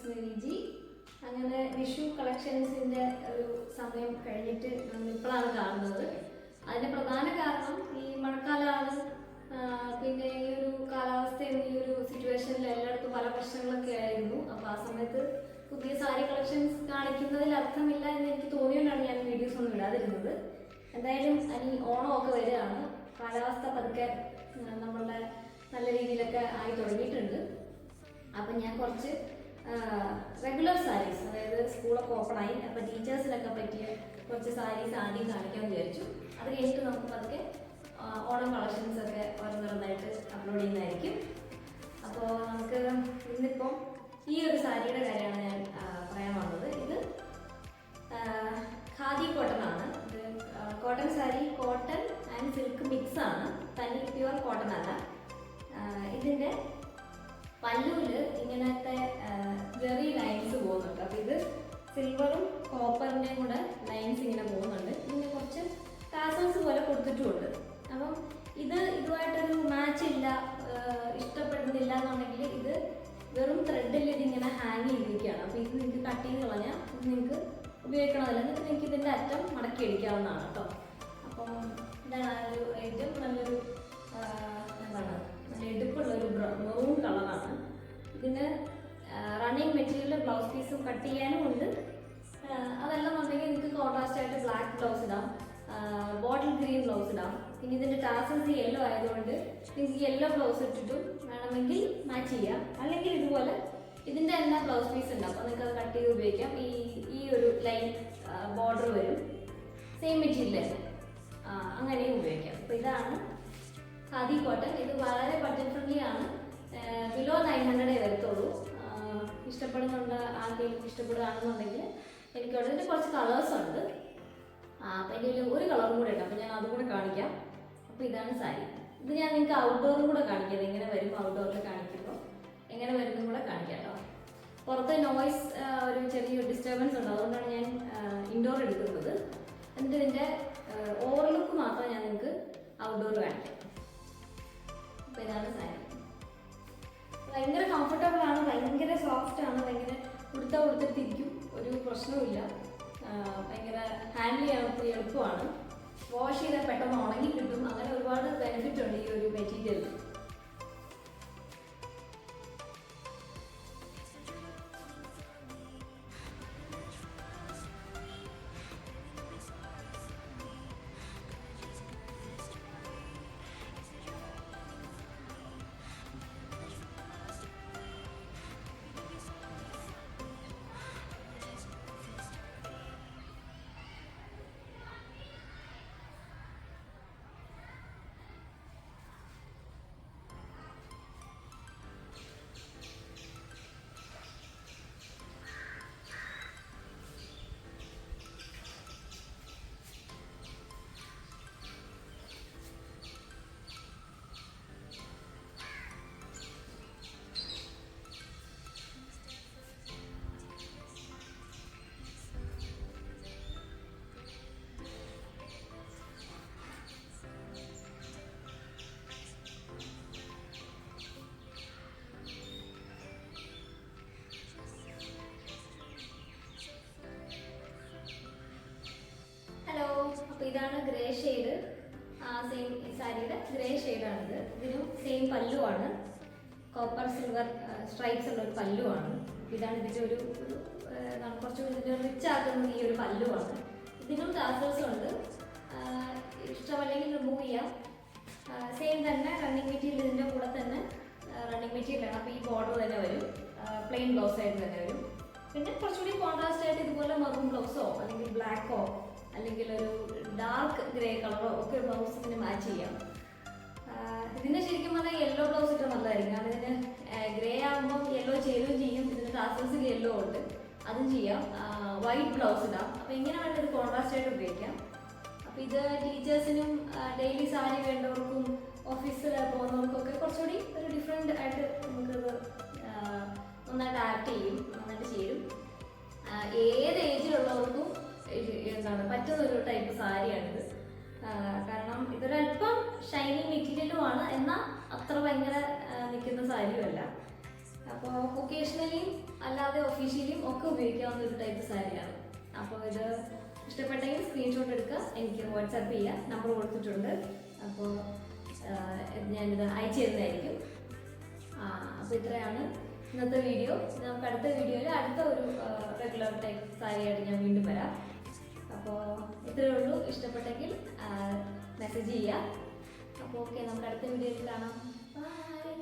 സ്മിരിജി. അങ്ങനെ വിഷു കളക്ഷൻസിൻ്റെ ഒരു സമയം കഴിഞ്ഞിട്ട് നമ്മൾ ഇപ്പോഴാണ് കാണുന്നത്. അതിൻ്റെ പ്രധാന കാരണം ഈ മഴക്കാലമാണ്. പിന്നെ ഈ ഒരു കാലാവസ്ഥയും ഈ ഒരു സിറ്റുവേഷനിൽ എല്ലായിടത്തും പല പ്രശ്നങ്ങളൊക്കെ ആയിരുന്നു. അപ്പോൾ ആ സമയത്ത് പുതിയ സാരി കളക്ഷൻസ് കാണിക്കുന്നതിൽ അർത്ഥമില്ല എന്ന് എനിക്ക് തോന്നിയോണ്ടാണ് ഞാൻ വീഡിയോസ് ഒന്നും ഇടാതിരുന്നത്. എന്തായാലും ഇനി ഓണമൊക്കെ വരികയാണ്. കാലാവസ്ഥ പതുക്കെ നമ്മളുടെ നല്ല രീതിയിലൊക്കെ ആയി തുടങ്ങിയിട്ടുണ്ട്. അപ്പം ഞാൻ കുറച്ച് റെഗുലർ സാരീസ്, അതായത് സ്കൂളൊക്കെ ഓപ്പണായി, അപ്പോൾ ടീച്ചേഴ്സിനൊക്കെ പറ്റിയ കുറച്ച് സാരീസ് ആദ്യം കാണിക്കാമെന്ന് വിചാരിച്ചു. അത് കഴിഞ്ഞിട്ട് നമുക്ക് പതുക്കെ ഓണം കളക്ഷൻസ് ഒക്കെ ഓരോന്നോരോന്നായിട്ട് അപ്ലോഡ് ചെയ്യുന്നതായിരിക്കും. അപ്പോൾ നമുക്ക് ഇന്നിപ്പം ഈ ഒരു സാരിയുടെ കാര്യമാണ് ഞാൻ പറയാൻ വന്നത്. ഇത് ഖാദി കോട്ടൺ ആണ്. ഇത് cotton sari, cotton and silk mix ആണ്, തനി പ്യുവർ കോട്ടൺ അല്ല. ഇതിൻ്റെ പല്ലുവിൽ ഇങ്ങനത്തെ ജെറി ലൈൻസ് പോകുന്നുണ്ട്. അപ്പോൾ ഇത് സിൽവറും കോപ്പറിൻ്റെയും കൂടെ ലൈൻസ് ഇങ്ങനെ പോകുന്നുണ്ട്. ഇതിന് കുറച്ച് ടാസൽസ് പോലെ കൊടുത്തിട്ടുമുണ്ട്. അപ്പം ഇതുമായിട്ടൊരു മാച്ച് ഇല്ല, ഇഷ്ടപ്പെടുന്നില്ല എന്നുണ്ടെങ്കിൽ ഇത് വെറും ത്രെഡിൽ ഇതിങ്ങനെ ഹാങ് ചെയ്തിരിക്കുകയാണ്. അപ്പോൾ ഇത് നിങ്ങൾക്ക് കട്ട് ചെയ്ത് കളഞ്ഞാൽ ഇത് നിങ്ങൾക്ക് ഉപയോഗിക്കണമല്ല. എന്നിട്ട് നിങ്ങൾക്ക് ഇതിൻ്റെ അറ്റം മടക്കി അടിക്കാവുന്നതാണ് കേട്ടോ. അപ്പം ഇതാണ് ഒരു ഏറ്റവും നല്ലൊരു എന്താണ് നല്ല എടുപ്പുള്ളൊരു മെറൂൺ കളറാണ്. ഇതിന് റണ്ണിങ് മെറ്റീരിയൽ ബ്ലൗസ് പീസും കട്ട് ചെയ്യാനും ഉണ്ട്. അതല്ലെന്നുണ്ടെങ്കിൽ നിങ്ങൾക്ക് കോൺട്രാസ്റ്റ് ആയിട്ട് ബ്ലാക്ക് ബ്ലൗസ് ഇടാം, ബോട്ടിൽ ഗ്രീൻ ബ്ലൗസ് ഇടാം. പിന്നെ ഇതിൻ്റെ ടാസൽസ് യെല്ലോ ആയതുകൊണ്ട് നിങ്ങൾക്ക് യെല്ലോ ബ്ലൗസ് ഇട്ടിട്ടും വേണമെങ്കിൽ മാച്ച് ചെയ്യാം. അല്ലെങ്കിൽ ഇതുപോലെ ഇതിൻ്റെ തന്നെ ബ്ലൗസ് പീസ് ഉണ്ട്, അപ്പോൾ നിങ്ങൾക്ക് അത് കട്ട് ചെയ്ത് ഉപയോഗിക്കാം. ഈ ഒരു ലൈൻ ബോർഡർ വരും, സെയിം മെറ്റീരിയൽ തന്നെ, അങ്ങനെയും ഉപയോഗിക്കാം. അപ്പോൾ ഇതാണ് ഖാദി കോട്ടൺ. ഇത് വളരെ ബഡ്ജറ്റ് ഫ്രണ്ട്ലി ആണ്. ബിലോ 900 വരത്തുള്ളൂ. ഇഷ്ടപ്പെടുന്നുണ്ട്, ആർക്കെങ്കിലും ഇഷ്ടപ്പെടുകയാണെന്നുണ്ടെങ്കിൽ എനിക്കവിടെ ഇതിൻ്റെ കുറച്ച് കളേഴ്സ് ഉണ്ട്. അപ്പം എൻ്റെ ഒരു കളറും കൂടെ ഉണ്ട്, അപ്പോൾ ഞാൻ അതും കൂടെ കാണിക്കാം. അപ്പോൾ ഇതാണ് സാരി. ഇത് ഞാൻ നിങ്ങൾക്ക് ഔട്ട്ഡോറും കൂടെ കാണിക്കാം. എങ്ങനെ വരും ഔട്ട്ഡോറിൽ കാണിക്കുമ്പോൾ എങ്ങനെ വരുന്നതും കൂടെ കാണിക്കാം കേട്ടോ. പുറത്ത് നോയ്സ് ഒരു ചെറിയൊരു ഡിസ്റ്റർബൻസ് ഉണ്ട്, അതുകൊണ്ടാണ് ഞാൻ ഇൻഡോർ എടുക്കുന്നത്. എന്നിട്ട് ഇതിൻ്റെ ഓവർലുക്ക് മാത്രം ഞാൻ നിങ്ങൾക്ക് ഔട്ട്ഡോർ കാണിക്കാം. അപ്പോൾ ഇതാണ് സാരി. ഭയങ്കര കംഫർട്ടബിൾ ആണ്, ഭയങ്കര സോഫ്റ്റ് ആണ്, ഭയങ്കര ഉടുത്തിരിക്കും, ഒരു പ്രശ്നവുമില്ല. ഭയങ്കര ഹാൻഡിൽ ചെയ്യാൻ ഒത്തിരി എളുപ്പമാണ്. വാഷ് ചെയ്താൽ പെട്ടെന്ന് ഉണങ്ങി കിട്ടും. അങ്ങനെ ഒരുപാട് ബെനിഫിറ്റ് ഉണ്ട് ഈ ഒരു മെറ്റീരിയലിൽ. അപ്പോൾ ഇതാണ് ഗ്രേ ഷെയ്ഡ്. സെയിം സാരിയുടെ ഗ്രേ ഷെയ്ഡാണിത്. ഇതിനും സെയിം പല്ലുവാണ്, കോപ്പർ സിൽവർ സ്ട്രൈപ്സ് ഉള്ള ഒരു പല്ലുവാണ്. ഇതാണ് ഇതിൻ്റെ ഒരു കുറച്ച് ഇതിൻ്റെ റിച്ച് ആക്കുന്നത് ഈ ഒരു പല്ലുവാണ്. ഇതിനും ടാസൽസ് ഉണ്ട്, ഇഷ്ടമല്ലെങ്കിൽ റിമൂവ് ചെയ്യാം. സെയിം തന്നെ റണ്ണിങ് മെറ്റീരിയൽ ഇതിൻ്റെ കൂടെ തന്നെ റണ്ണിങ് മെറ്റീരിയലാണ്. അപ്പോൾ ഈ ബോർഡർ തന്നെ വരും, പ്ലെയിൻ ബ്ലൗസ് ആയിട്ട് തന്നെ വരും. പിന്നെ കുറച്ചുകൂടി കോൺട്രാസ്റ്റ് ആയിട്ട് ഇതുപോലെ മെറൂൺ ബ്ലൗസോ അല്ലെങ്കിൽ ബ്ലാക്കോ അല്ലെങ്കിൽ ഒരു ഡാർക്ക് ഗ്രേ കളറോ ഒക്കെ ബ്ലൗസിന് മാച്ച് ചെയ്യാം. ഇതിൻ്റെ ശരിക്കും പറഞ്ഞാൽ യെല്ലോ ബ്ലൗസ് ഇട്ട് നല്ലതായിരിക്കും. കാരണം ഇതിന് ഗ്രേ ആകുമ്പോൾ യെല്ലോ ചേരുകയും ചെയ്യും. ഇതിൻ്റെ ടാസൽസിൽ യെല്ലോ ഉണ്ട്, അതും ചെയ്യാം. വൈറ്റ് ബ്ലൗസ് ഇടാം. അപ്പോൾ ഇങ്ങനെ വേണ്ട ഒരു കോൺട്രാസ്റ്റ് ആയിട്ട് ഉപയോഗിക്കാം. അപ്പോൾ ഇത് ടീച്ചേഴ്സിനും ഡെയിലി സാരി വേണ്ടവർക്കും ഓഫീസിൽ പോകുന്നവർക്കൊക്കെ കുറച്ചുകൂടി ഒരു ഡിഫറെൻ്റ് ആയിട്ട് നമുക്കിത് നന്നായിട്ട് ആക്ട് ചെയ്യും, നന്നായിട്ട് ചേരും. ഏത് ഏജിലുള്ളവർക്കും എന്താണ് പറ്റുന്നൊരു ടൈപ്പ് സാരിയാണിത്. കാരണം ഇതൊരല്പം ഷൈനിങ് മെറ്റീരിയലുമാണ്, എന്നാൽ അത്ര ഭയങ്കര നിൽക്കുന്ന സാരിയുമല്ല. അപ്പോൾ ഒക്കേഷണലിയും അല്ലാതെ ഒഫീഷ്യലിയും ഒക്കെ ഉപയോഗിക്കാവുന്ന ഒരു ടൈപ്പ് സാരിയാണ്. അപ്പോൾ ഇത് ഇഷ്ടപ്പെട്ടെങ്കിൽ സ്ക്രീൻഷോട്ട് എടുക്കുക, എനിക്ക് വാട്സാപ്പ് ചെയ്യുക, നമ്പർ കൊടുത്തിട്ടുണ്ട്. അപ്പോൾ ഞാനിത് അയച്ചു തരുന്നതായിരിക്കും. അപ്പോൾ ഇത്രയാണ് ഇന്നത്തെ വീഡിയോ. നമുക്ക് അടുത്ത വീഡിയോയിൽ അടുത്ത ഒരു റെഗുലർ ടൈപ്പ് സാരിയായിട്ട് ഞാൻ വീണ്ടും വരാം. അപ്പോൾ ഇത്രയേ ഉള്ളൂ. ഇഷ്ടപ്പെട്ടെങ്കിൽ മെസ്സേജ് ചെയ്യുക. അപ്പോൾ ഓക്കെ, നമുക്ക് അടുത്ത വീഡിയോയിൽ കാണാം. ബൈ.